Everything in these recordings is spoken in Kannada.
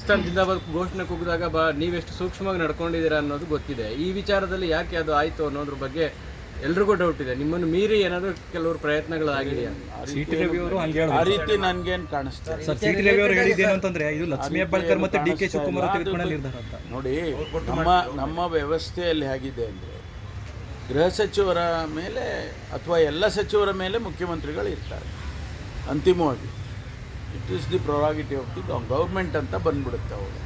ಪಾಕಿಸ್ತಾನ ಜಿಂದಾಬಾದ್ ಘೋಷಣೆ ಕೂಗಿದಾಗ ನೀವೆಷ್ಟು ಸೂಕ್ಷ್ಮವಾಗಿ ನಡ್ಕೊಂಡಿದ್ದೀರಾ ಅನ್ನೋದು ಗೊತ್ತಿದೆ. ಈ ವಿಚಾರದಲ್ಲಿ ಯಾಕೆ ಅದು ಆಯಿತು ಅನ್ನೋದ್ರ ಬಗ್ಗೆ ಎಲ್ರಿಗೂ ಡೌಟ್ ಇದೆ. ನಿಮ್ಮನ್ನು ಮೀರಿ ಏನಾದರೂ ಕೆಲವರು ಪ್ರಯತ್ನಗಳಾಗಿದೆಯಾ? ಆ ರೀತಿ ನನ್ಗೇನು ಕಾಣಿಸ್ತಾರೆ. ಇದು ಲಕ್ಷ್ಮೀ ಹೆಬ್ಬಾಳ್ಕರ್ ಮತ್ತು ಡಿ ಕೆ ಶಿವಕುಮಾರ್ ನಿರ್ಧಾರ ಅಂತ ನೋಡಿ, ನಮ್ಮ ವ್ಯವಸ್ಥೆಯಲ್ಲಿ ಹೇಗಿದೆ ಅಂದರೆ ಗೃಹ ಸಚಿವರ ಮೇಲೆ ಅಥವಾ ಎಲ್ಲ ಸಚಿವರ ಮೇಲೆ ಮುಖ್ಯಮಂತ್ರಿಗಳು ಇರ್ತಾರೆ. ಅಂತಿಮವಾಗಿ it is the prerogative of the government ಅಂತ ಬಂದ್ಬಿಡುತ್ತೆ ಅವರು.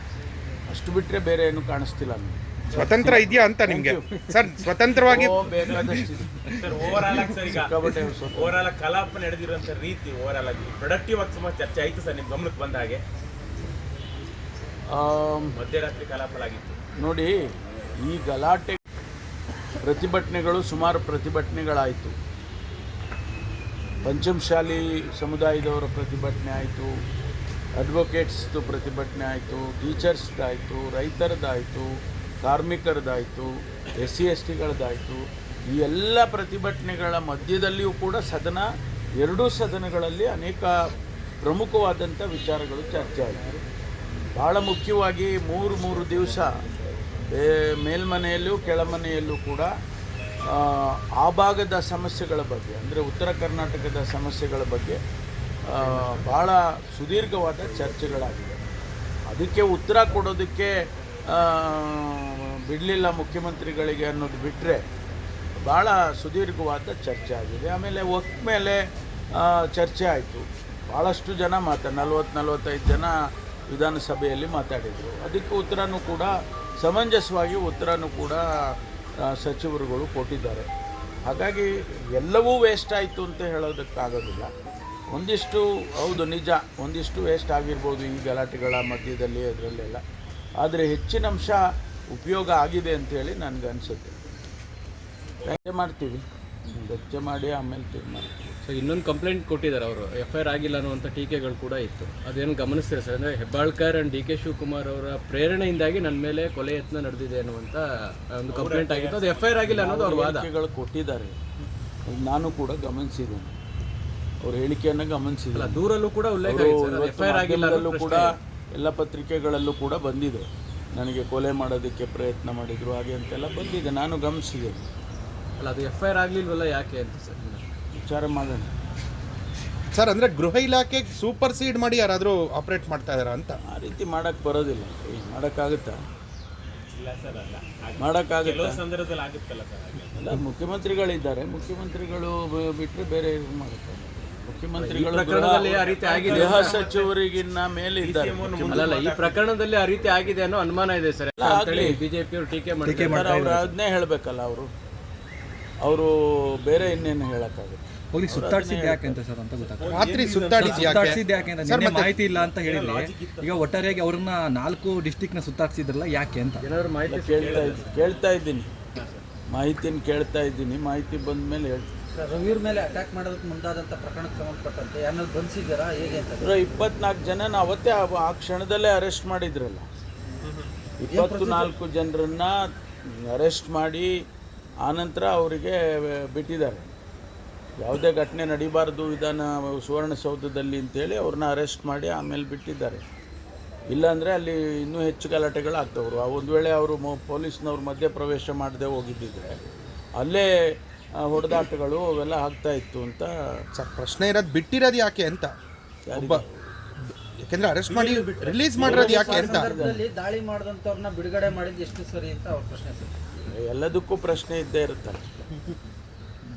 ಅಷ್ಟು ಬಿಟ್ಟರೆ ಬೇರೆ ಏನು ಕಾಣಿಸ್ತಿಲ್ಲ ನಮಗೆ. ಸ್ವತಂತ್ರ ಇದೆಯಾ ಅಂತ ನಿಮಗೆ ಸರ್? ಸ್ವತಂತ್ರವಾಗಿ ಬೇಕಾದಷ್ಟಿದೆ. ಓವರ್ ಆಲ್ ಕಲಾಪ ನಡೆದಿರುವಂಥ ರೀತಿ ಓವರ್ ಆಲ್ ಆಗಿ ಪ್ರೊಡಕ್ಟಿವ್ ಆಗಿ ಸುಮಾರು ಚರ್ಚೆ ಆಯಿತು ಸರ್. ನಿಮ್ಮ ಗಮನಕ್ಕೆ ಬಂದ ಹಾಗೆ ಮಧ್ಯರಾತ್ರಿ ಕಲಾಪಲಾಗಿತ್ತು ನೋಡಿ. ಈ ಗಲಾಟೆ ಪ್ರತಿಭಟನೆಗಳು ಸುಮಾರು ಪ್ರತಿಭಟನೆಗಳಾಯಿತು. ಪಂಚಮಶಾಲಿ ಸಮುದಾಯದವರ ಪ್ರತಿಭಟನೆ ಆಯಿತು, ಅಡ್ವೊಕೇಟ್ಸ್ದು ಪ್ರತಿಭಟನೆ ಆಯಿತು, ಟೀಚರ್ಸ್ದಾಯಿತು, ರೈತರದ್ದಾಯಿತು, ಕಾರ್ಮಿಕರದ್ದಾಯಿತು, SC/STಗಳದ್ದಾಯಿತು. ಈ ಎಲ್ಲ ಪ್ರತಿಭಟನೆಗಳ ಮಧ್ಯದಲ್ಲಿಯೂ ಕೂಡ ಎರಡೂ ಸದನಗಳಲ್ಲಿ ಅನೇಕ ಪ್ರಮುಖವಾದಂಥ ವಿಚಾರಗಳು ಚರ್ಚೆ ಆಯಿತು. ಭಾಳ ಮುಖ್ಯವಾಗಿ ಮೂರು ದಿವಸ ಮೇಲ್ಮನೆಯಲ್ಲೂ ಕೆಳಮನೆಯಲ್ಲೂ ಕೂಡ ಆ ಭಾಗದ ಸಮಸ್ಯೆಗಳ ಬಗ್ಗೆ, ಅಂದರೆ ಉತ್ತರ ಕರ್ನಾಟಕದ ಸಮಸ್ಯೆಗಳ ಬಗ್ಗೆ ಭಾಳ ಸುದೀರ್ಘವಾದ ಚರ್ಚೆಗಳಾಗಿದೆ. ಅದಕ್ಕೆ ಉತ್ತರ ಕೊಡೋದಕ್ಕೆ ಬಿಡಲಿಲ್ಲ ಮುಖ್ಯಮಂತ್ರಿಗಳಿಗೆ ಅನ್ನೋದು ಬಿಟ್ಟರೆ ಭಾಳ ಸುದೀರ್ಘವಾದ ಚರ್ಚೆ ಆಗಿದೆ. ಆಮೇಲೆ ವಕ್ಫ್ ಮೇಲೆ ಚರ್ಚೆ ಆಯಿತು. ಭಾಳಷ್ಟು ಜನ 40-45 ಜನ ವಿಧಾನಸಭೆಯಲ್ಲಿ ಮಾತಾಡಿದರು. ಅದಕ್ಕೆ ಉತ್ತರನೂ ಕೂಡ ಸಮಂಜಸವಾಗಿ ಉತ್ತರನೂ ಕೂಡ ಸಚಿವರುಗಳು ಕೊಟ್ಟಿದ್ದಾರೆ. ಹಾಗಾಗಿ ಎಲ್ಲವೂ ವೇಸ್ಟ್ ಆಯಿತು ಅಂತ ಹೇಳೋದಕ್ಕಾಗೋದಿಲ್ಲ. ಒಂದಿಷ್ಟು ಹೌದು ನಿಜ, ಒಂದಿಷ್ಟು ವೇಸ್ಟ್ ಆಗಿರ್ಬೋದು ಈ ಗಲಾಟೆಗಳ ಮಧ್ಯದಲ್ಲಿ ಅದರಲ್ಲೆಲ್ಲ. ಆದರೆ ಹೆಚ್ಚಿನ ಅಂಶ ಉಪಯೋಗ ಆಗಿದೆ ಅಂಥೇಳಿ ನನಗನ್ಸುತ್ತೆ. ಚರ್ಚೆ ಮಾಡ್ತೀವಿ, ಚರ್ಚೆ ಮಾಡಿ ಆಮೇಲೆ ತೀರ್ಮಾನ. ಸೊ ಇನ್ನೊಂದು ಕಂಪ್ಲೇಂಟ್ ಕೊಟ್ಟಿದ್ದಾರೆ ಅವರು, FIR ಆಗಿಲ್ಲ ಅನ್ನುವಂಥ ಟೀಕೆಗಳು ಕೂಡ ಇತ್ತು. ಅದೇನು ಗಮನಿಸ್ತೀರಾ ಸರ್? ಅಂದರೆ Hebbalkar and D K Shivakumar ಅವರ ಪ್ರೇರಣೆಯಿಂದಾಗಿ ನನ್ನ ಮೇಲೆ ಕೊಲೆ ಯತ್ನ ನಡೆದಿದೆ ಅನ್ನುವಂಥ ಒಂದು ಕಂಪ್ಲೇಂಟ್ ಆಗಿತ್ತು. ಅದು FIR ಆಗಿಲ್ಲ ಅನ್ನೋದು ಅವ್ರ ವಾದ. ಹೇಳಿಕೆಗಳು ಕೊಟ್ಟಿದ್ದಾರೆ, ನಾನು ಕೂಡ ಗಮನಿಸಿದ್ದೇನೆ. ಅವ್ರ ಹೇಳಿಕೆಯನ್ನು ಗಮನಿಸಿಲ್ಲ. ದೂರಲ್ಲೂ ಕೂಡ ಉಲ್ಲೇಖ FIR ಆಗಿಲ್ಲ ಕೂಡ ಎಲ್ಲ ಪತ್ರಿಕೆಗಳಲ್ಲೂ ಕೂಡ ಬಂದಿದೆ. ನನಗೆ ಕೊಲೆ ಮಾಡೋದಕ್ಕೆ ಪ್ರಯತ್ನ ಮಾಡಿದರು ಹಾಗೆ ಅಂತೆಲ್ಲ ಬಂದಿದೆ, ನಾನು ಗಮನಿಸಿದ್ದೇನೆ. ಅಲ್ಲ, ಅದು FIR ಆಗಲಿಲ್ವಲ್ಲ ಯಾಕೆ ಅಂತ ಸರ್ ವಿಚಾರ ಮಾಡೋಣ ಸರ್. ಅಂದರೆ ಗೃಹ ಇಲಾಖೆ ಸೂಪರ್ ಸೀಡ್ ಮಾಡಿ ಯಾರಾದರೂ ಆಪರೇಟ್ ಮಾಡ್ತಾ ಇದ್ದಾರಾ ಅಂತ? ಆ ರೀತಿ ಮಾಡೋಕ್ಕೆ ಬರೋದಿಲ್ಲ. ಮಾಡೋಕ್ಕಾಗುತ್ತಾ? ಮಾಡೋಕ್ಕಾಗಲ್ಲ. ಸಂದರ್ಭದಲ್ಲಿ ಆಗುತ್ತಲ್ಲ ಸರ್. ಅಲ್ಲ, ಮುಖ್ಯಮಂತ್ರಿಗಳಿದ್ದಾರೆ, ಮುಖ್ಯಮಂತ್ರಿಗಳು ಬಿಟ್ಟರೆ ಬೇರೆ ಮಾಡುತ್ತಾರೆ. ಮುಖ್ಯಮಂತ್ರಿಗಳು ಗೃಹ ಸಚಿವರಿಗಿನ್ನ ಮೇಲೆ ಇದ್ದಾರೆ. ಅಲ್ಲ, ಈ ಪ್ರಕರಣದಲ್ಲಿ ಆ ರೀತಿ ಆಗಿದೆ ಅನ್ನೋ ಅನುಮಾನ ಇದೆ ಸರ್. ಬಿಜೆಪಿ ಅವರು ಟೀಕೆ ಮಾಡ್ತಾರೆ. ಅವ್ರು ಅದನ್ನೇ ಹೇಳಬೇಕಲ್ಲ. ಅವರು ಬೇರೆ ಇನ್ನೇನು ಹೇಳಕ್ಕಾಗುತ್ತೆ? ಸುತ್ತಾಡಿಸಿದ್ದು ಯಾಕೆ ಅಂತ ಸರ್ ಅಂತ ಗೊತ್ತಾಗ್ತದೆ. ರಾತ್ರಿ ಸುತ್ತಾಡಿಸಿದ್ದು ಯಾಕೆ ಅಂತ ಮಾಹಿತಿ ಇಲ್ಲ ಅಂತ ಹೇಳಿದ್ರೆ, ಈಗ ಒಟ್ಟಾರೆಯಾಗಿ ಅವ್ರನ್ನ 4 ಡಿಸ್ಟಿಕ್ನ ಸುತ್ತಾಡಿಸಿದ್ರಲ್ಲ ಯಾಕೆ ಅಂತ ಏನಾದ್ರು ಮಾಹಿತಿ ಕೇಳ್ತಾ ಇದ್ದೀನಿ. ಮಾಹಿತಿನ ಕೇಳ್ತಾ ಇದ್ದೀನಿ. ಮಾಹಿತಿ ಬಂದ ಮೇಲೆ ಹೇಳ್ತೀನಿ. ರವಿಯವ್ರ ಮೇಲೆ ಅಟ್ಯಾಕ್ ಮಾಡೋದಕ್ಕೆ ಮುಂದಾದಂಥ ಪ್ರಕರಣಕ್ಕೆ ಸಂಬಂಧಪಟ್ಟಂತೆ ಯಾರನ್ನಾದ್ರು ಬಂಧಿಸಿದ್ದಾರಾ ಹೇಗೆ ಅಂತ? 24 ಜನನ ಅವತ್ತೇ ಆ ಕ್ಷಣದಲ್ಲೇ ಅರೆಸ್ಟ್ ಮಾಡಿದ್ರಲ್ಲ. 24 ಜನರನ್ನ ಅರೆಸ್ಟ್ ಮಾಡಿ ಆನಂತರ ಅವರಿಗೆ ಬಿಟ್ಟಿದ್ದಾರೆ. ಯಾವುದೇ ಘಟನೆ ನಡೀಬಾರ್ದು ಸುವರ್ಣಸೌಧದಲ್ಲಿ ಅಂತೇಳಿ ಅವ್ರನ್ನ ಅರೆಸ್ಟ್ ಮಾಡಿ ಆಮೇಲೆ ಬಿಟ್ಟಿದ್ದಾರೆ. ಇಲ್ಲಾಂದರೆ ಅಲ್ಲಿ ಇನ್ನೂ ಹೆಚ್ಚು ಗಲಾಟೆಗಳಾಗ್ತವ್ರು. ಒಂದು ವೇಳೆ ಅವರು ಪೊಲೀಸ್ನವ್ರು ಮಧ್ಯೆ ಪ್ರವೇಶ ಮಾಡದೆ ಹೋಗಿದ್ದಿದ್ರೆ ಅಲ್ಲೇ ಹೊಡೆದಾಟಗಳು ಅವೆಲ್ಲ ಆಗ್ತಾ ಇತ್ತು ಅಂತ ಸರ್ ಪ್ರಶ್ನೆ ಇರೋದು. ಬಿಟ್ಟಿರೋದು ಯಾಕೆ ಅಂತ? ಯಾಕೆಂದ್ರೆ ಅರೆಸ್ಟ್ ಮಾಡಿ ರಿಲೀಸ್ ಮಾಡಿರೋದು ಯಾಕೆ ಅಂತ. ದಾಳಿ ಮಾಡಿದಂಥವ್ರನ್ನ ಬಿಡುಗಡೆ ಮಾಡಿದ್ದು ಎಷ್ಟು ಸರಿ ಅಂತ ಅವ್ರ ಪ್ರಶ್ನೆ ಸರ್. ಎಲ್ಲದಕ್ಕೂ ಪ್ರಶ್ನೆ ಇದ್ದೇ ಇರುತ್ತಲ್ಲ.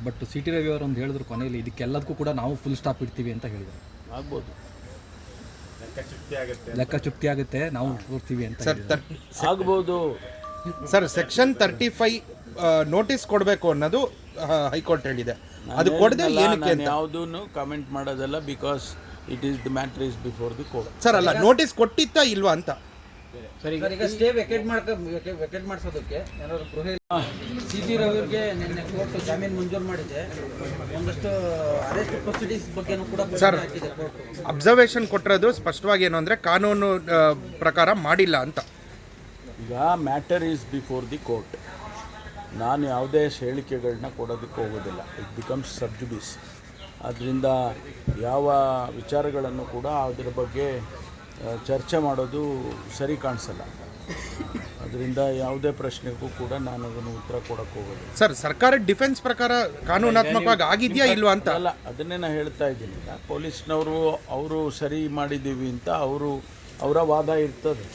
ಬಟ್ CT ರವಿ ಅವರು ಒಂದು ಹೇಳಿದ್ರು ಕೊನೆಯಲ್ಲಿ, ಇದಕ್ಕೆಲ್ಲದಕ್ಕೂ ಕೂಡ ನಾವು ಫುಲ್ ಸ್ಟಾಪ್ ಇಡ್ತೀವಿ ಅಂತ ಹೇಳಿದ್ರು. ಆಗ್ಬೋದು, ಲೆಕ್ಕ ಚುಕ್ತಿ ಆಗುತ್ತೆ, ನಾವು ಕೊಡ್ತೀವಿ ಅಂತ ಸರ್. ಆಗ್ಬೋದು ಸರ್. ಸೆಕ್ಷನ್ 35 ನೋಟಿಸ್ ಕೊಡಬೇಕು ಅನ್ನೋದು ಹೈಕೋರ್ಟ್ ಹೇಳಿದೆ. ಅದು ಕೊಡದೆ ಏನಕ್ಕೆ ಅಂತ ಯಾವುದೂ ಕಾಮೆಂಟ್ ಮಾಡೋದಲ್ಲ. Because it is the matter is before the court. Sir ಅಲ್ಲ, ನೋಟಿಸ್ ಕೊಟ್ಟಿತ್ತಾ ಇಲ್ವಾ ಅಂತ. ಈಗ ಸ್ಟೇ ವೆಕೇಟ್ ಮಾಡಿಸೋದಕ್ಕೆ ಏನಾದ್ರು ಗೃಹ CT ರವಿಯವರಿಗೆ ನಿನ್ನೆ ಕೋರ್ಟ್ ಜಾಮೀನು ಮಂಜೂರು ಮಾಡಿದೆ. ಒಂದಷ್ಟು ಅರೆಸ್ಟ್ ಪ್ರೊಸೀಡಿಂಗ್ಸ್ ಬಗ್ಗೆನೂ ಕೂಡ ಸರ್ ಅಬ್ಸರ್ವೇಷನ್ ಕೊಟ್ಟಿರೋದು ಸ್ಪಷ್ಟವಾಗಿ ಏನು ಅಂದರೆ ಕಾನೂನು ಪ್ರಕಾರ ಮಾಡಿಲ್ಲ ಅಂತ. ಈಗ matter is before the court. ನಾನು ಯಾವುದೇ ಹೇಳಿಕೆಗಳನ್ನ ಕೊಡೋದಕ್ಕೆ ಹೋಗೋದಿಲ್ಲ. ಇಟ್ ಬಿಕಮ್ಸ್ ಸಬ್ ಜುಡಿಸ್. ಆದ್ದರಿಂದ ಯಾವ ವಿಚಾರಗಳನ್ನು ಕೂಡ ಅದರ ಬಗ್ಗೆ ಚರ್ಚೆ ಮಾಡೋದು ಸರಿ ಕಾಣಿಸಲ್ಲ. ಅದರಿಂದ ಯಾವುದೇ ಪ್ರಶ್ನೆಗೂ ಕೂಡ ನಾನು ಅದನ್ನು ಉತ್ತರ ಕೊಡೋಕ್ಕೆ ಹೋಗೋದು. ಸರ್, ಸರ್ಕಾರದ ಡಿಫೆನ್ಸ್ ಪ್ರಕಾರ ಕಾನೂನಾತ್ಮಕವಾಗಿ ಆಗಿದೆಯಾ ಇಲ್ವಾ ಅಂತ ಅಲ್ಲ, ಅದನ್ನೇ ನಾನು ಹೇಳ್ತಾ ಇದ್ದೀನಿ. ಪೊಲೀಸ್ನವರು ಅವರು ಸರಿ ಮಾಡಿದ್ದೀವಿ ಅಂತ ಅವರ ವಾದ ಇರ್ತದೆ.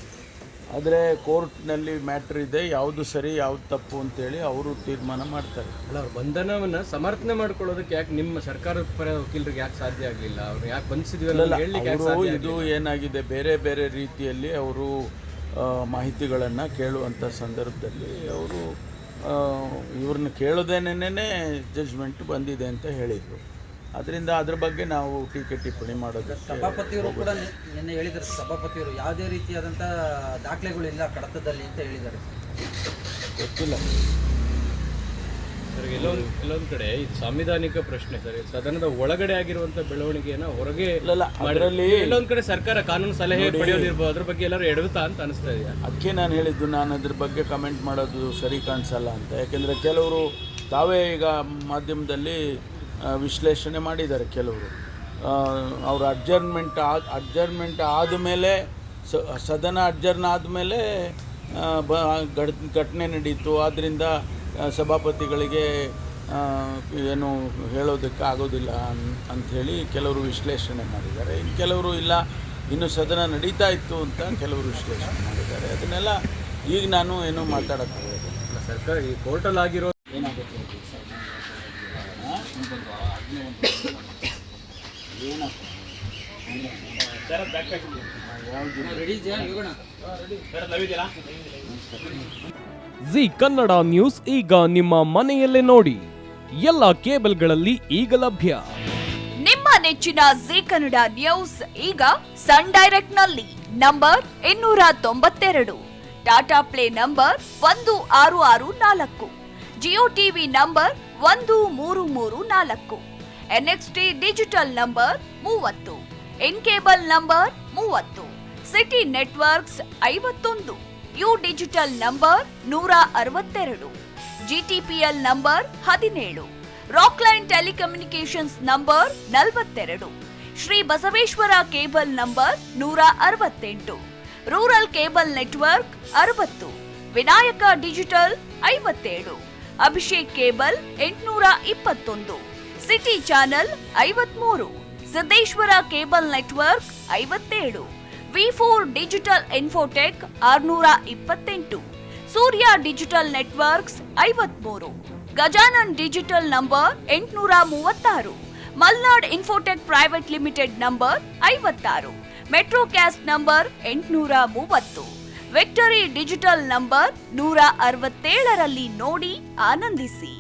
ಆದರೆ ಕೋರ್ಟ್ನಲ್ಲಿ ಮ್ಯಾಟ್ರ್ ಇದೆ, ಯಾವುದು ಸರಿ ಯಾವುದು ತಪ್ಪು ಅಂತೇಳಿ ಅವರು ತೀರ್ಮಾನ ಮಾಡ್ತಾರೆ. ಅಲ್ಲ, ಅವ್ರ ಬಂಧನವನ್ನು ಸಮರ್ಥನೆ ಮಾಡ್ಕೊಳ್ಳೋದಕ್ಕೆ ಯಾಕೆ ನಿಮ್ಮ ಸರ್ಕಾರದ ಪರ ವಕೀಲರಿಗೆ ಯಾಕೆ ಸಾಧ್ಯ ಆಗಲಿಲ್ಲ? ಅವ್ರು ಯಾಕೆ ಬಂಧಿಸಿದ್ವಲ್ಲ ಹೇಳಲಿಕ್ಕೆ ಅವರು ಇದು ಏನಾಗಿದೆ, ಬೇರೆ ಬೇರೆ ರೀತಿಯಲ್ಲಿ ಅವರು ಮಾಹಿತಿಗಳನ್ನು ಕೇಳುವಂಥ ಸಂದರ್ಭದಲ್ಲಿ ಅವರು ಇವ್ರನ್ನ ಕೇಳೋದೇನೇ ಜಡ್ಜ್ಮೆಂಟ್ ಬಂದಿದೆ ಅಂತ ಹೇಳಿದರು. ಅದರಿಂದ ಅದ್ರ ಬಗ್ಗೆ ನಾವು ಟೀಕೆ ಟಿಪ್ಪಣಿ ಮಾಡೋದು. ಸಭಾಪತಿಯವರು ಕೂಡ ನಿನ್ನೆ ಹೇಳಿದ್ದಾರೆ, ಸಭಾಪತಿಯವರು ಯಾವುದೇ ರೀತಿಯಾದಂಥ ದಾಖಲೆಗಳಿಲ್ಲ ಕಡತದಲ್ಲಿ ಅಂತ ಹೇಳಿದ್ದಾರೆ. ಗೊತ್ತಿಲ್ಲ ಸರ್, ಎಲ್ಲೊಂದು ಕಡೆ ಇದು ಸಾಂವಿಧಾನಿಕ ಪ್ರಶ್ನೆ ಸರ್. ಸದನದ ಒಳಗಡೆ ಆಗಿರುವಂಥ ಬೆಳವಣಿಗೆಯನ್ನು ಹೊರಗೆ ಅದರಲ್ಲಿ ಎಲ್ಲೊಂದು ಕಡೆ ಸರ್ಕಾರ ಕಾನೂನು ಸಲಹೆ ಪಡೆಯೋದಿರ್ಬೋದು, ಅದ್ರ ಬಗ್ಗೆ ಎಲ್ಲರೂ ಎಡವುತ್ತಾ ಅಂತ ಅನಿಸ್ತಾ ಇದೆಯಾ? ಅದಕ್ಕೆ ನಾನು ಹೇಳಿದ್ದು, ನಾನು ಅದ್ರ ಬಗ್ಗೆ ಕಮೆಂಟ್ ಮಾಡೋದು ಸರಿ ಕಾಣಿಸಲ್ಲ ಅಂತ. ಯಾಕೆಂದರೆ ಕೆಲವರು ತಾವೇ ಈಗ ಮಾಧ್ಯಮದಲ್ಲಿ ವಿಶ್ಲೇಷಣೆ ಮಾಡಿದ್ದಾರೆ. ಕೆಲವರು ಅವರು ಅಡ್ಜರ್ಮೆಂಟ್ ಆದಮೇಲೆ ಸದನ ಅಡ್ಜರ್ನ್ ಆದಮೇಲೆ ಘಟನೆ ನಡೀತು, ಆದ್ದರಿಂದ ಸಭಾಪತಿಗಳಿಗೆ ಏನು ಹೇಳೋದಕ್ಕೆ ಆಗೋದಿಲ್ಲ ಅಂಥೇಳಿ ಕೆಲವರು ವಿಶ್ಲೇಷಣೆ ಮಾಡಿದ್ದಾರೆ. ಇನ್ನು ಕೆಲವರು ಇಲ್ಲ, ಇನ್ನು ಸದನ ನಡೀತಾ ಇತ್ತು ಅಂತ ಕೆಲವರು ವಿಶ್ಲೇಷಣೆ ಮಾಡಿದ್ದಾರೆ. ಅದನ್ನೆಲ್ಲ ಈಗ ನಾನು ಏನೂ ಮಾತಾಡೋಕ್ಕಾಗೋದಿಲ್ಲ. ಸರ್ಕಾರ ಈ ಕೋರ್ಟಲ್ಲಿ ಆಗಿರೋ ಏನಾಗುತ್ತೆ ಜಿ ಕನ್ನಡ ನ್ಯೂಸ್ ಈಗ ನಿಮ್ಮ ಮನೆಯಲ್ಲೇ ನೋಡಿ. ಎಲ್ಲ ಕೇಬಲ್ಗಳಲ್ಲಿ ಈಗ ಲಭ್ಯ. ನಿಮ್ಮ ನೆಚ್ಚಿನ ಜಿ ಕನ್ನಡ ನ್ಯೂಸ್ ಈಗ ಸನ್ ಡೈರೆಕ್ಟ್ ನಲ್ಲಿ number 292, Tata Play number 1664, Jio TV number 1334, NXT Digital number 30, In Cable number 30, City Networks 51, U Digital number 162, GTPL number 17, Rockline Telecommunications number 42, Shri Basaveshwara Cable number 168, Rural Cable Network 60, Vinayaka Digital 57, Abhishek Cable 821, City Channel 53, Siddeshwara Cable Network 57, ವಿ4 Digital Infotech 628, Surya Digital Networks 53, Gajanan digital number 836, Malnad Infotech Private Limited number 56, Metrocast number 830, Victory Digital number 167ರಲ್ಲಿ ನೋಡಿ ಆನಂದಿಸಿ.